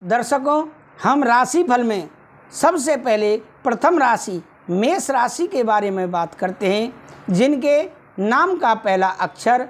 दर्शकों, हम राशिफल में सबसे पहले प्रथम राशि मेष राशि के बारे में बात करते हैं, जिनके नाम का पहला अक्षर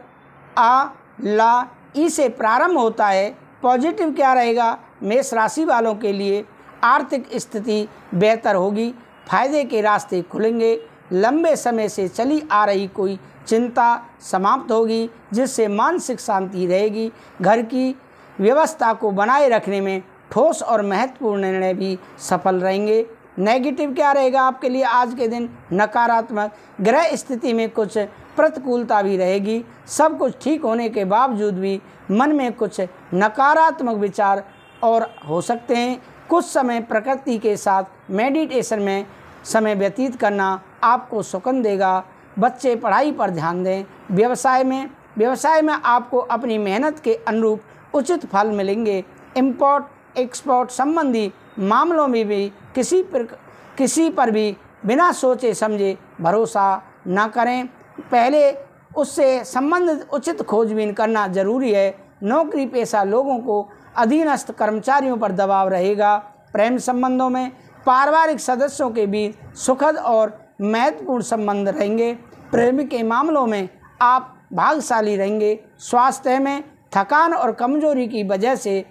आ, ला, ई से प्रारंभ होता है। पॉजिटिव क्या रहेगा? मेष राशि वालों के लिए आर्थिक स्थिति बेहतर होगी, फायदे के रास्ते खुलेंगे, लंबे समय से चली आ रही कोई चिंता समाप्त होगी, जिससे मानसिक शांति रहेगी। घर की व्यवस्था को बनाए रखने में ठोस और महत्वपूर्ण निर्णय भी सफल रहेंगे। नेगेटिव क्या रहेगा आपके लिए आज के दिन? नकारात्मक ग्रह स्थिति में कुछ प्रतिकूलता भी रहेगी। सब कुछ ठीक होने के बावजूद भी मन में कुछ नकारात्मक विचार और हो सकते हैं। कुछ समय प्रकृति के साथ मेडिटेशन में समय व्यतीत करना आपको सुकून देगा। बच्चे पढ़ाई पर ध्यान दें। व्यवसाय में आपको अपनी मेहनत के अनुरूप उचित फल मिलेंगे। इम्पोर्ट एक्सपोर्ट संबंधी मामलों में भी किसी पर भी बिना सोचे समझे भरोसा न करें। पहले उससे संबंधित उचित खोजबीन करना जरूरी है। नौकरी पेशा लोगों को अधीनस्थ कर्मचारियों पर दबाव रहेगा। प्रेम संबंधों में पारिवारिक सदस्यों के बीच सुखद और महत्वपूर्ण संबंध रहेंगे। प्रेम के मामलों में आप भाग्यशाली रहेंगे। स्वास्थ्य में थकान और कमजोरी की वजह से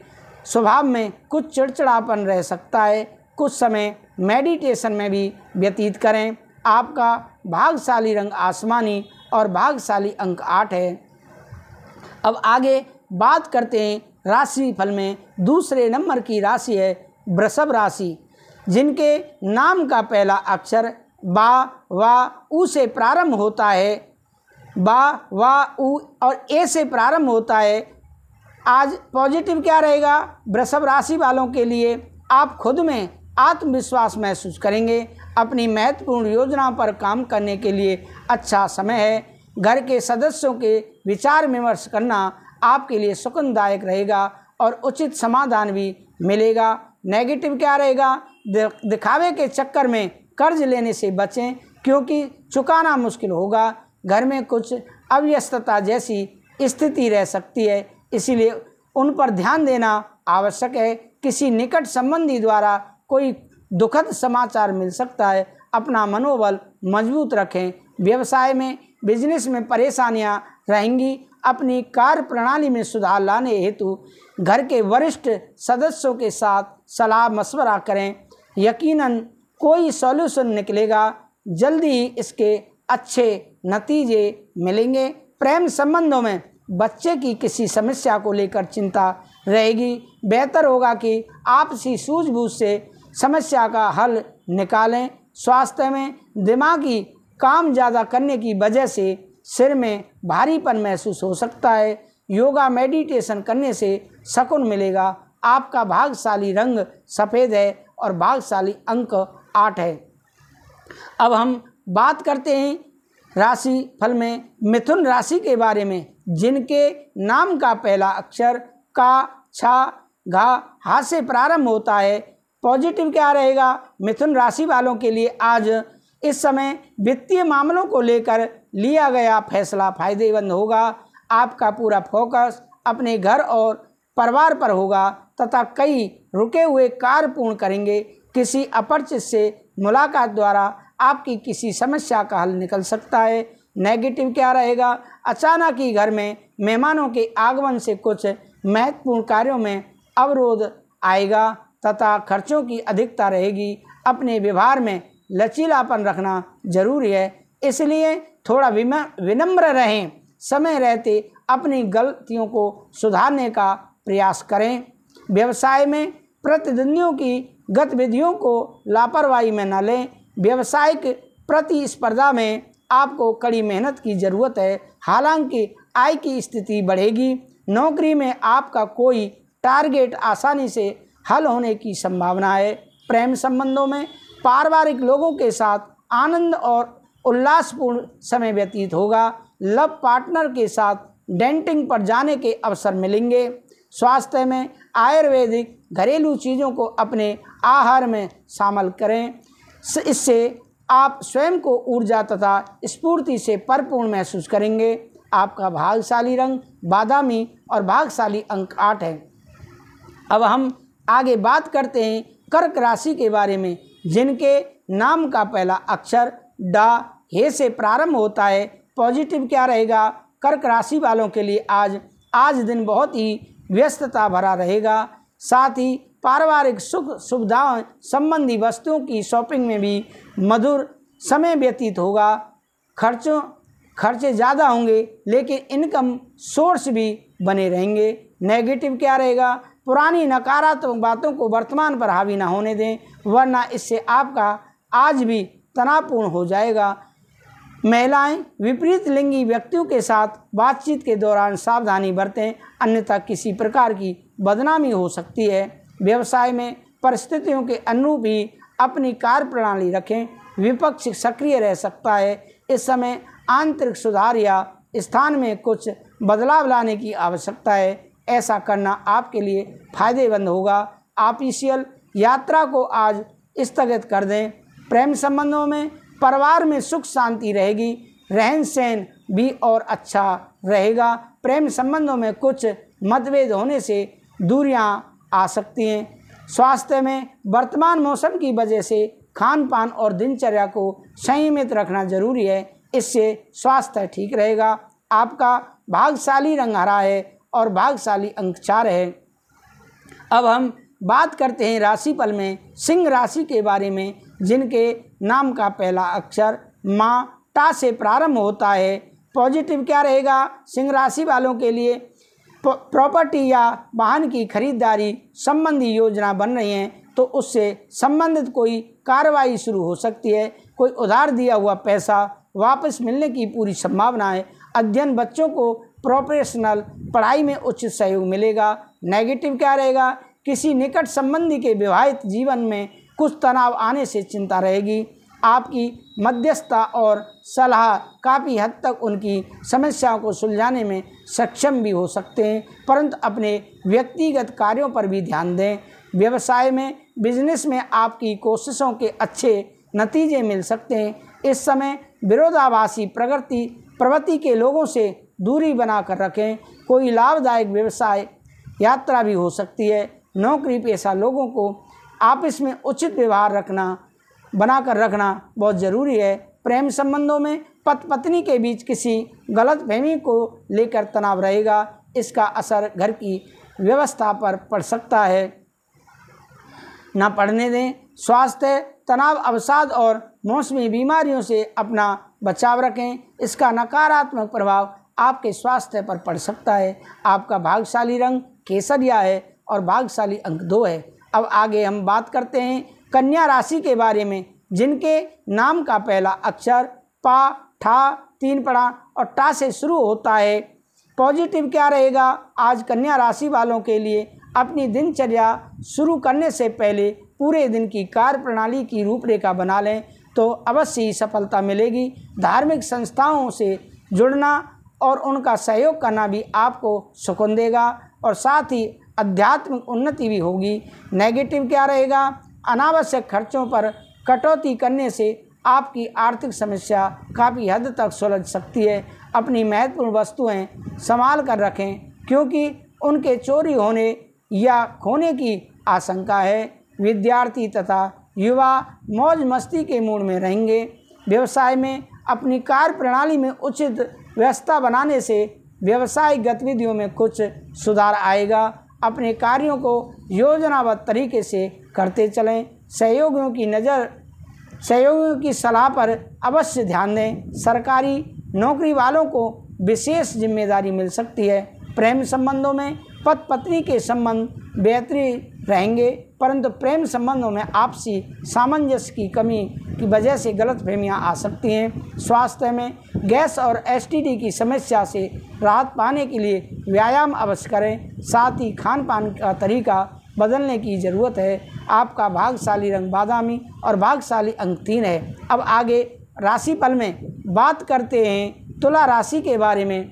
स्वभाव में कुछ चिड़चिड़ापन रह सकता है। कुछ समय मेडिटेशन में भी व्यतीत करें। आपका भाग्यशाली रंग आसमानी और भाग्यशाली अंक 8 है। अब आगे बात करते हैं राशि फल में दूसरे नंबर की राशि है वृषभ राशि, जिनके नाम का पहला अक्षर बा, वा, उ से प्रारंभ होता है। बा, वा, उ और ए से प्रारंभ होता है। आज पॉजिटिव क्या रहेगा? वृषभ राशि वालों के लिए आप खुद में आत्मविश्वास महसूस करेंगे। अपनी महत्वपूर्ण योजनाओं पर काम करने के लिए अच्छा समय है। घर के सदस्यों के विचार विमर्श करना आपके लिए सुखदायक रहेगा और उचित समाधान भी मिलेगा। नेगेटिव क्या रहेगा? दिखावे के चक्कर में कर्ज लेने से बचें, क्योंकि चुकाना मुश्किल होगा। घर में कुछ अव्यस्तता जैसी स्थिति रह सकती है, इसीलिए उन पर ध्यान देना आवश्यक है। किसी निकट संबंधी द्वारा कोई दुखद समाचार मिल सकता है। अपना मनोबल मजबूत रखें। व्यवसाय में बिजनेस में परेशानियां रहेंगी। अपनी कार्य प्रणाली में सुधार लाने हेतु घर के वरिष्ठ सदस्यों के साथ सलाह मशवरा करें। यकीनन कोई सॉल्यूशन निकलेगा। जल्दी ही इसके अच्छे नतीजे मिलेंगे। प्रेम संबंधों में बच्चे की किसी समस्या को लेकर चिंता रहेगी। बेहतर होगा कि आपसी सूझबूझ से समस्या का हल निकालें। स्वास्थ्य में दिमागी काम ज़्यादा करने की वजह से सिर में भारीपन महसूस हो सकता है। योगा मेडिटेशन करने से सुकून मिलेगा। आपका भाग्यशाली रंग सफ़ेद है और भाग्यशाली अंक 8 है। अब हम बात करते हैं राशि फल में मिथुन राशि के बारे में, जिनके नाम का पहला अक्षर का, छा, घा, हा से प्रारंभ होता है। पॉजिटिव क्या रहेगा? मिथुन राशि वालों के लिए आज इस समय वित्तीय मामलों को लेकर लिया गया फैसला फायदेमंद होगा। आपका पूरा फोकस अपने घर और परिवार पर होगा तथा कई रुके हुए कार्य पूर्ण करेंगे। किसी अपरिचित से मुलाकात द्वारा आपकी किसी समस्या का हल निकल सकता है। नेगेटिव क्या रहेगा? अचानक ही घर में मेहमानों के आगमन से कुछ महत्वपूर्ण कार्यों में अवरोध आएगा तथा खर्चों की अधिकता रहेगी। अपने व्यवहार में लचीलापन रखना जरूरी है, इसलिए थोड़ा विनम्र रहें। समय रहते अपनी गलतियों को सुधारने का प्रयास करें। व्यवसाय में प्रतिद्वंदियों की गतिविधियों को लापरवाही में न लें। व्यावसायिक प्रतिस्पर्धा में आपको कड़ी मेहनत की ज़रूरत है, हालांकि आय की स्थिति बढ़ेगी। नौकरी में आपका कोई टारगेट आसानी से हल होने की संभावना है। प्रेम संबंधों में पारिवारिक लोगों के साथ आनंद और उल्लासपूर्ण समय व्यतीत होगा। लव पार्टनर के साथ डेटिंग पर जाने के अवसर मिलेंगे। स्वास्थ्य में आयुर्वेदिक घरेलू चीज़ों को अपने आहार में शामिल करें। इससे आप स्वयं को ऊर्जा तथा स्फूर्ति से परिपूर्ण महसूस करेंगे। आपका भाग्यशाली रंग बादामी और भाग्यशाली अंक 8 है। अब हम आगे बात करते हैं कर्क राशि के बारे में, जिनके नाम का पहला अक्षर डा हे से प्रारंभ होता है। पॉजिटिव क्या रहेगा कर्क राशि वालों के लिए? आज दिन बहुत ही व्यस्तता भरा रहेगा। साथ ही पारिवारिक सुख सुविधाओं संबंधी वस्तुओं की शॉपिंग में भी मधुर समय व्यतीत होगा। खर्चे ज़्यादा होंगे, लेकिन इनकम सोर्स भी बने रहेंगे। नेगेटिव क्या रहेगा? पुरानी नकारात्मक बातों को वर्तमान पर हावी ना होने दें, वरना इससे आपका आज भी तनावपूर्ण हो जाएगा। महिलाएं विपरीत लिंगी व्यक्तियों के साथ बातचीत के दौरान सावधानी बरतें, अन्यथा किसी प्रकार की बदनामी हो सकती है। व्यवसाय में परिस्थितियों के अनुरूप ही अपनी कार्य प्रणाली रखें। विपक्ष सक्रिय रह सकता है। इस समय आंतरिक सुधार या स्थान में कुछ बदलाव लाने की आवश्यकता है। ऐसा करना आपके लिए फायदेमंद होगा। ऑफिशियल यात्रा को आज स्थगित कर दें। प्रेम संबंधों में परिवार में सुख शांति रहेगी। रहन सहन भी और अच्छा रहेगा। प्रेम संबंधों में कुछ मतभेद होने से दूरियां आ सकती हैं। स्वास्थ्य में वर्तमान मौसम की वजह से खान पान और दिनचर्या को संयमित रखना जरूरी है, इससे स्वास्थ्य ठीक रहेगा। आपका भाग्यशाली रंग हरा है और भाग्यशाली अंक 4 है। अब हम बात करते हैं राशिफल में सिंह राशि के बारे में, जिनके नाम का पहला अक्षर माँ टा से प्रारंभ होता है। पॉजिटिव क्या रहेगा सिंह राशि वालों के लिए? प्रॉपर्टी या वाहन की खरीदारी संबंधी योजना बन रही हैं, तो उससे संबंधित कोई कार्रवाई शुरू हो सकती है। कोई उधार दिया हुआ पैसा वापस मिलने की पूरी संभावना है। अध्ययन बच्चों को प्रोफेशनल पढ़ाई में उचित सहयोग मिलेगा। नेगेटिव क्या रहेगा? किसी निकट संबंधी के विवाहित जीवन में कुछ तनाव आने से चिंता रहेगी। आपकी मध्यस्थता और सलाह काफ़ी हद तक उनकी समस्याओं को सुलझाने में सक्षम भी हो सकते हैं, परंतु अपने व्यक्तिगत कार्यों पर भी ध्यान दें। व्यवसाय में बिजनेस में आपकी कोशिशों के अच्छे नतीजे मिल सकते हैं। इस समय विरोधाभासी प्रवृत्ति के लोगों से दूरी बनाकर रखें। कोई लाभदायक व्यवसाय यात्रा भी हो सकती है। नौकरी पेशा लोगों को आपस में उचित व्यवहार बनाकर रखना बहुत ज़रूरी है। प्रेम संबंधों में पति पत्नी के बीच किसी गलतफहमी को लेकर तनाव रहेगा। इसका असर घर की व्यवस्था पर पड़ सकता है, ना पड़ने दें। स्वास्थ्य तनाव अवसाद और मौसमी बीमारियों से अपना बचाव रखें। इसका नकारात्मक प्रभाव आपके स्वास्थ्य पर पड़ सकता है। आपका भाग्यशाली रंग केसरिया है और भाग्यशाली अंक 2 है। अब आगे हम बात करते हैं कन्या राशि के बारे में, जिनके नाम का पहला अक्षर पा, ठा, 3 पड़ा और टा से शुरू होता है। पॉजिटिव क्या रहेगा? आज कन्या राशि वालों के लिए अपनी दिनचर्या शुरू करने से पहले पूरे दिन की कार्य प्रणाली की रूपरेखा बना लें, तो अवश्य ही सफलता मिलेगी। धार्मिक संस्थाओं से जुड़ना और उनका सहयोग करना भी आपको सुकून देगा और साथ ही आध्यात्मिक उन्नति भी होगी। नेगेटिव क्या रहेगा? अनावश्यक खर्चों पर कटौती करने से आपकी आर्थिक समस्या काफ़ी हद तक सुलझ सकती है। अपनी महत्वपूर्ण वस्तुएं संभाल कर रखें, क्योंकि उनके चोरी होने या खोने की आशंका है। विद्यार्थी तथा युवा मौज मस्ती के मूड में रहेंगे। व्यवसाय में अपनी कार्य प्रणाली में उचित व्यवस्था बनाने से व्यावसायिक गतिविधियों में कुछ सुधार आएगा। अपने कार्यों को योजनाबद्ध तरीके से करते चलें। सहयोगियों की सलाह पर अवश्य ध्यान दें। सरकारी नौकरी वालों को विशेष जिम्मेदारी मिल सकती है। प्रेम संबंधों में पति पत्नी के संबंध बेहतरीन रहेंगे, परंतु प्रेम संबंधों में आपसी सामंजस्य की कमी की वजह से गलतफहमियां आ सकती हैं। स्वास्थ्य में गैस और एसटीडी की समस्या से राहत पाने के लिए व्यायाम अवश्य करें। साथ ही खान पान का तरीका बदलने की ज़रूरत है। आपका भाग्यशाली रंग बादामी और भाग्यशाली अंक 3 है। अब आगे राशिफल में बात करते हैं तुला राशि के बारे में,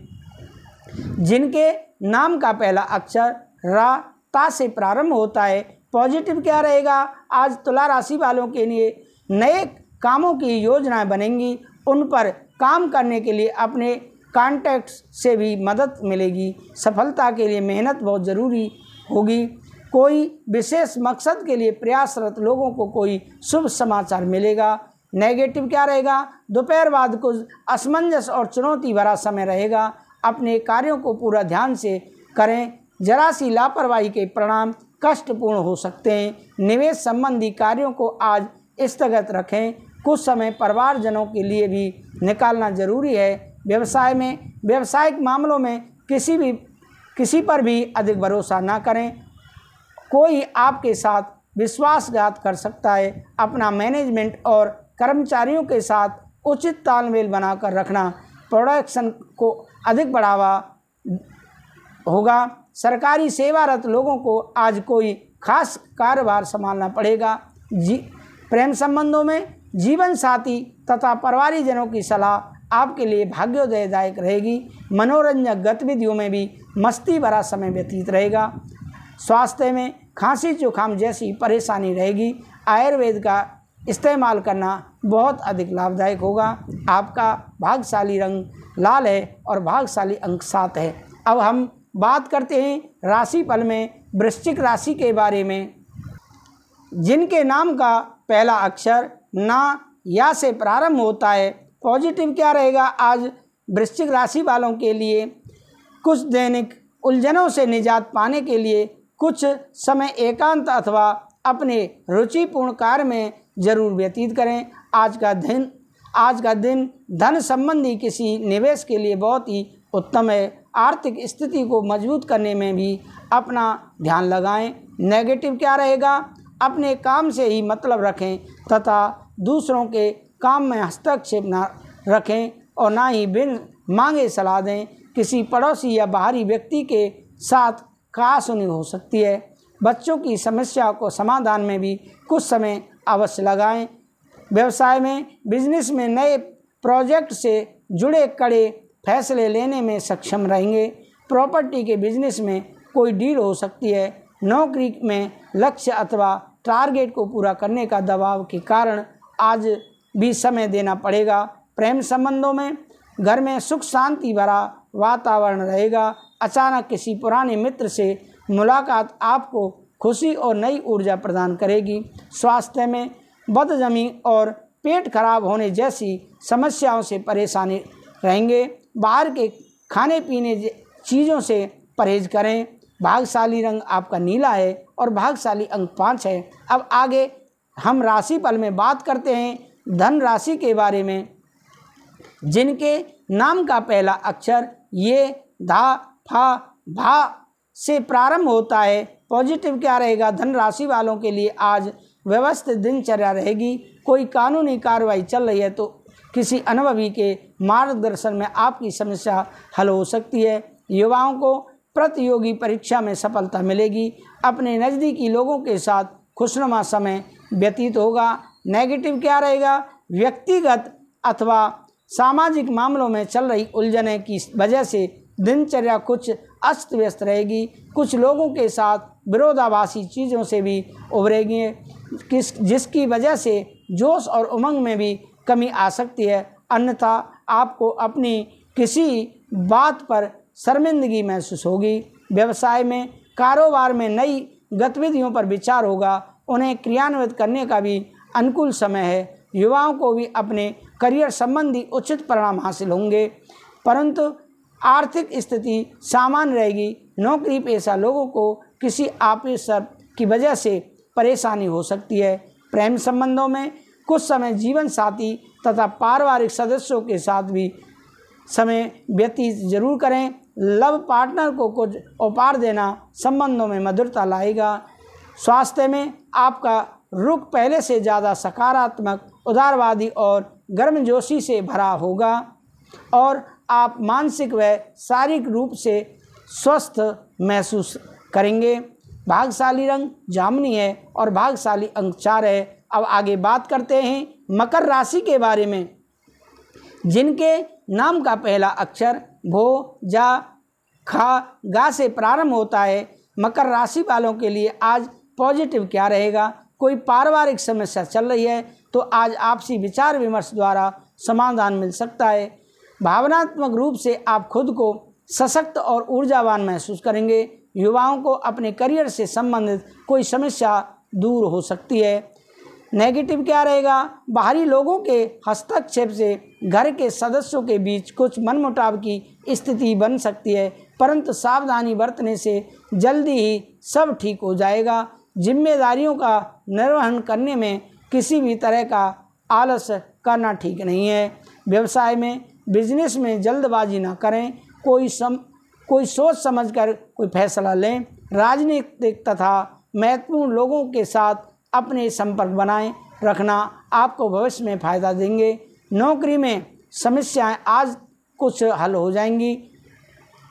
जिनके नाम का पहला अक्षर रा, ता से प्रारंभ होता है। पॉजिटिव क्या रहेगा? आज तुला राशि वालों के लिए नए कामों की योजनाएं बनेंगी। उन पर काम करने के लिए अपने कॉन्टैक्ट्स से भी मदद मिलेगी। सफलता के लिए मेहनत बहुत ज़रूरी होगी। कोई विशेष मकसद के लिए प्रयासरत लोगों को कोई शुभ समाचार मिलेगा। नेगेटिव क्या रहेगा? दोपहर बाद कुछ असमंजस और चुनौती भरा समय रहेगा। अपने कार्यों को पूरा ध्यान से करें। जरा सी लापरवाही के परिणाम कष्टपूर्ण हो सकते हैं। निवेश संबंधी कार्यों को आज स्थगित रखें। कुछ समय परिवारजनों के लिए भी निकालना जरूरी है। व्यवसाय में व्यावसायिक मामलों में किसी पर भी अधिक भरोसा ना करें। कोई आपके साथ विश्वासघात कर सकता है। अपना मैनेजमेंट और कर्मचारियों के साथ उचित तालमेल बनाकर रखना प्रोडक्शन को अधिक बढ़ावा होगा। सरकारी सेवारत लोगों को आज कोई खास कार्यभार संभालना पड़ेगा। प्रेम संबंधों में जीवन साथी तथा परिवारजनों की सलाह आपके लिए भाग्योदयदायक रहेगी। मनोरंजक गतिविधियों में भी मस्ती भरा समय व्यतीत रहेगा। स्वास्थ्य में खांसी जुकाम जैसी परेशानी रहेगी। आयुर्वेद का इस्तेमाल करना बहुत अधिक लाभदायक होगा। आपका भाग्यशाली रंग लाल है और भाग्यशाली अंक 7 है। अब हम बात करते हैं राशिफल में वृश्चिक राशि के बारे में, जिनके नाम का पहला अक्षर ना या से प्रारंभ होता है। पॉजिटिव क्या रहेगा? आज वृश्चिक राशि वालों के लिए कुछ दैनिक उलझनों से निजात पाने के लिए कुछ समय एकांत अथवा अपने रुचिपूर्ण कार्य में जरूर व्यतीत करें। आज का दिन धन संबंधी किसी निवेश के लिए बहुत ही उत्तम है। आर्थिक स्थिति को मजबूत करने में भी अपना ध्यान लगाएं। नेगेटिव क्या रहेगा? अपने काम से ही मतलब रखें तथा दूसरों के काम में हस्तक्षेप न रखें और ना ही बिन मांगे सलाह दें। किसी पड़ोसी या बाहरी व्यक्ति के साथ कहासुनी हो सकती है। बच्चों की समस्या को समाधान में भी कुछ समय अवश्य लगाएं। व्यवसाय में बिजनेस में नए प्रोजेक्ट से जुड़े कड़े फैसले लेने में सक्षम रहेंगे। प्रॉपर्टी के बिजनेस में कोई डील हो सकती है। नौकरी में लक्ष्य अथवा टारगेट को पूरा करने का दबाव के कारण आज भी समय देना पड़ेगा। प्रेम संबंधों में घर में सुख शांति भरा वातावरण रहेगा। अचानक किसी पुराने मित्र से मुलाकात आपको खुशी और ऊर्जा ऊर्जा प्रदान करेगी। स्वास्थ्य में बदहजमी और पेट खराब होने जैसी समस्याओं से परेशानी रहेंगे। बाहर के खाने पीने चीज़ों से परहेज करें। भाग्यशाली रंग आपका नीला है और भाग्यशाली अंक 5 है। अब आगे हम राशिफल में बात करते हैं धन राशि के बारे में, जिनके नाम का पहला अक्षर ये धा फा भा से प्रारंभ होता है। पॉजिटिव क्या रहेगा? धन राशि वालों के लिए आज व्यवस्थित दिनचर्या रहेगी। कोई कानूनी कार्रवाई चल रही है तो किसी अनुभवी के मार्गदर्शन में आपकी समस्या हल हो सकती है। युवाओं को प्रतियोगी परीक्षा में सफलता मिलेगी। अपने नज़दीकी लोगों के साथ खुशनुमा समय व्यतीत होगा। नेगेटिव क्या रहेगा? व्यक्तिगत अथवा सामाजिक मामलों में चल रही उलझने की वजह से दिनचर्या कुछ अस्त व्यस्त रहेगी। कुछ लोगों के साथ विरोधाभासी चीज़ों से भी उभरेगी, जिसकी वजह से जोश और उमंग में भी कमी आ सकती है। अन्यथा आपको अपनी किसी बात पर शर्मिंदगी महसूस होगी। व्यवसाय में कारोबार में नई गतिविधियों पर विचार होगा। उन्हें क्रियान्वित करने का भी अनुकूल समय है। युवाओं को भी अपने करियर संबंधी उचित परिणाम हासिल होंगे, परंतु आर्थिक स्थिति सामान्य रहेगी। नौकरी पेशा लोगों को किसी ऑफिसर की वजह से परेशानी हो सकती है। प्रेम संबंधों में कुछ समय जीवन साथी तथा पारिवारिक सदस्यों के साथ भी समय व्यतीत जरूर करें। लव पार्टनर को कुछ उपहार देना संबंधों में मधुरता लाएगा। स्वास्थ्य में आपका रुख पहले से ज़्यादा सकारात्मक, उदारवादी और गर्मजोशी से भरा होगा और आप मानसिक व शारीरिक रूप से स्वस्थ महसूस करेंगे। भाग्यशाली रंग जामुनी है और भाग्यशाली अंक 4 है। अब आगे बात करते हैं मकर राशि के बारे में, जिनके नाम का पहला अक्षर भो, जा, खा, गा से प्रारंभ होता है। मकर राशि वालों के लिए आज पॉजिटिव क्या रहेगा? कोई पारिवारिक समस्या चल रही है तो आज आपसी विचार विमर्श द्वारा समाधान मिल सकता है। भावनात्मक रूप से आप खुद को सशक्त और ऊर्जावान महसूस करेंगे। युवाओं को अपने करियर से संबंधित कोई समस्या दूर हो सकती है। नेगेटिव क्या रहेगा? बाहरी लोगों के हस्तक्षेप से घर के सदस्यों के बीच कुछ मनमुटाव की स्थिति बन सकती है, परंतु सावधानी बरतने से जल्दी ही सब ठीक हो जाएगा। जिम्मेदारियों का निर्वहन करने में किसी भी तरह का आलस करना ठीक नहीं है। व्यवसाय में, बिजनेस में जल्दबाजी ना करें, कोई सोच समझकर कोई फैसला लें। राजनीतिक तथा महत्वपूर्ण लोगों के साथ अपने संपर्क बनाए रखना आपको भविष्य में फ़ायदा देंगे। नौकरी में समस्याएं आज कुछ हल हो जाएंगी।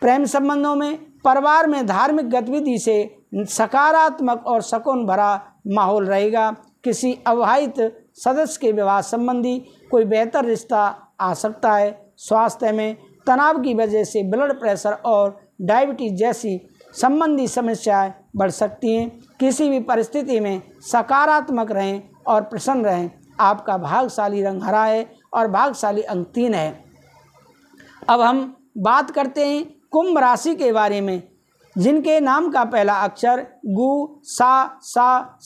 प्रेम संबंधों में, परिवार में धार्मिक गतिविधि से सकारात्मक और सुकून भरा माहौल रहेगा। किसी अविवाहित सदस्य के विवाह संबंधी कोई बेहतर रिश्ता आ सकता है। स्वास्थ्य में तनाव की वजह से ब्लड प्रेशर और डायबिटीज जैसी संबंधी समस्याएं बढ़ सकती हैं। किसी भी परिस्थिति में सकारात्मक रहें और प्रसन्न रहें। आपका भाग्यशाली रंग हरा है और भाग्यशाली अंक 3 है। अब हम बात करते हैं कुंभ राशि के बारे में, जिनके नाम का पहला अक्षर गु, सा,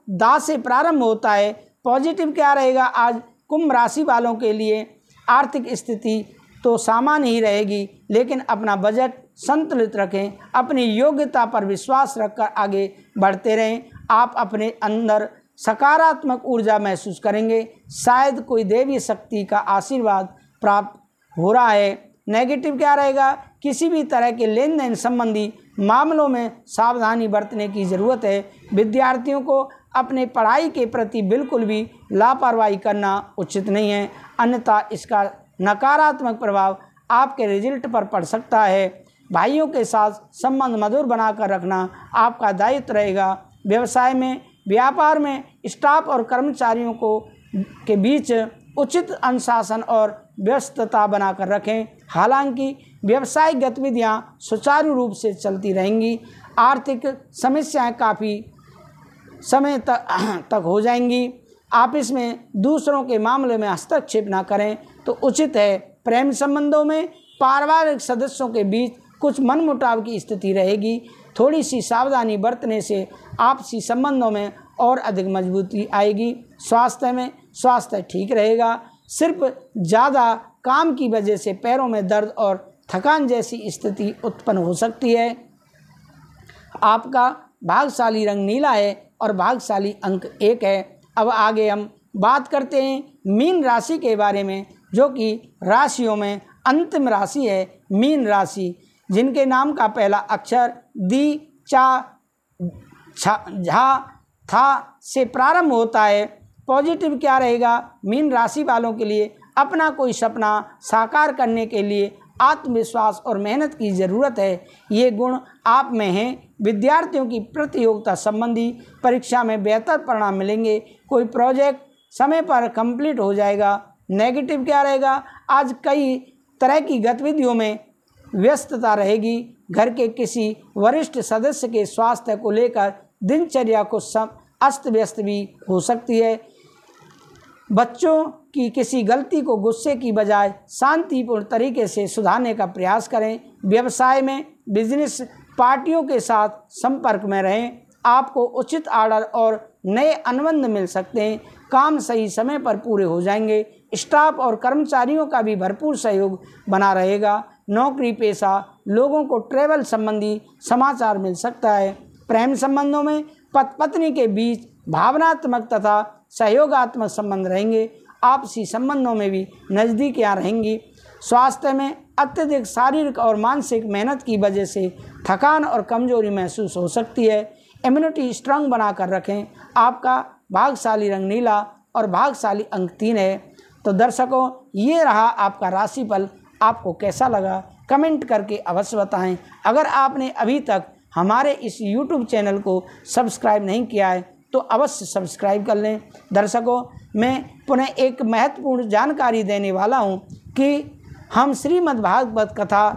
दा से प्रारंभ होता है। पॉजिटिव क्या रहेगा? आज कुंभ राशि वालों के लिए आर्थिक स्थिति तो सामान्य ही रहेगी, लेकिन अपना बजट संतुलित रखें। अपनी योग्यता पर विश्वास रखकर आगे बढ़ते रहें। आप अपने अंदर सकारात्मक ऊर्जा महसूस करेंगे। शायद कोई देवी शक्ति का आशीर्वाद प्राप्त हो रहा है। नेगेटिव क्या रहेगा? किसी भी तरह के लेन देन संबंधी मामलों में सावधानी बरतने की ज़रूरत है। विद्यार्थियों को अपने पढ़ाई के प्रति बिल्कुल भी लापरवाही करना उचित नहीं है, अन्यथा इसका नकारात्मक प्रभाव आपके रिजल्ट पर पड़ सकता है। भाइयों के साथ संबंध मधुर बनाकर रखना आपका दायित्व रहेगा। व्यवसाय में, व्यापार में स्टाफ और कर्मचारियों के बीच उचित अनुशासन और व्यस्तता बनाकर रखें। हालांकि व्यावसायिक गतिविधियां सुचारू रूप से चलती रहेंगी। आर्थिक समस्याएं काफ़ी समय तक हो जाएंगी। ऑफिस में दूसरों के मामले में हस्तक्षेप ना करें तो उचित है। प्रेम संबंधों में पारिवारिक सदस्यों के बीच कुछ मनमुटाव की स्थिति रहेगी। थोड़ी सी सावधानी बरतने से आपसी संबंधों में और अधिक मजबूती आएगी। स्वास्थ्य में, स्वास्थ्य ठीक रहेगा। सिर्फ ज़्यादा काम की वजह से पैरों में दर्द और थकान जैसी स्थिति उत्पन्न हो सकती है। आपका भाग्यशाली रंग नीला है और भाग्यशाली अंक 1 है। अब आगे हम बात करते हैं मीन राशि के बारे में, जो कि राशियों में अंतिम राशि है। मीन राशि, जिनके नाम का पहला अक्षर दी, चा, झा, था से प्रारंभ होता है। पॉजिटिव क्या रहेगा? मीन राशि वालों के लिए अपना कोई सपना साकार करने के लिए आत्मविश्वास और मेहनत की ज़रूरत है। ये गुण आप में हैं। विद्यार्थियों की प्रतियोगिता संबंधी परीक्षा में बेहतर परिणाम मिलेंगे। कोई प्रोजेक्ट समय पर कंप्लीट हो जाएगा। नेगेटिव क्या रहेगा? आज कई तरह की गतिविधियों में व्यस्तता रहेगी। घर के किसी वरिष्ठ सदस्य के स्वास्थ्य को लेकर दिनचर्या को अस्त व्यस्त भी हो सकती है। बच्चों की किसी गलती को गुस्से की बजाय शांतिपूर्ण तरीके से सुधारने का प्रयास करें। व्यवसाय में, बिजनेस पार्टियों के साथ संपर्क में रहें। आपको उचित ऑर्डर और नए अनुबंध मिल सकते हैं। काम सही समय पर पूरे हो जाएंगे। स्टाफ और कर्मचारियों का भी भरपूर सहयोग बना रहेगा। नौकरी पेशा लोगों को ट्रैवल संबंधी समाचार मिल सकता है। प्रेम संबंधों में पति पत्नी के बीच भावनात्मक तथा सहयोगात्मक संबंध रहेंगे। आपसी संबंधों में भी नज़दीकियाँ रहेंगी। स्वास्थ्य में अत्यधिक शारीरिक और मानसिक मेहनत की वजह से थकान और कमजोरी महसूस हो सकती है। इम्यूनिटी स्ट्रांग बनाकर रखें। आपका भाग्यशाली रंग नीला और भाग्यशाली अंक 3 है। तो दर्शकों, ये रहा आपका राशिफल। आपको कैसा लगा कमेंट करके अवश्य बताएं। अगर आपने अभी तक हमारे इस YouTube चैनल को सब्सक्राइब नहीं किया है तो अवश्य सब्सक्राइब कर लें। दर्शकों, मैं पुनः एक महत्वपूर्ण जानकारी देने वाला हूं कि हम श्रीमद् भागवत कथा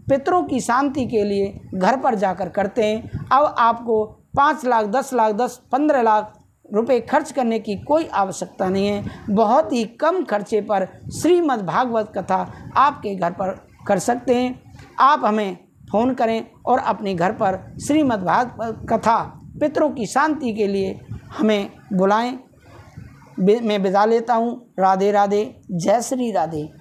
पितरों की शांति के लिए घर पर जाकर करते हैं। अब आपको 5 लाख, 10 लाख, 15 लाख रुपए खर्च करने की कोई आवश्यकता नहीं है। बहुत ही कम खर्चे पर श्रीमद् भागवत कथा आपके घर पर कर सकते हैं। आप हमें फ़ोन करें और अपने घर पर श्रीमद् भागवत कथा पितरों की शांति के लिए हमें बुलाएं। मैं विदा लेता हूँ। राधे राधे। जय श्री राधे।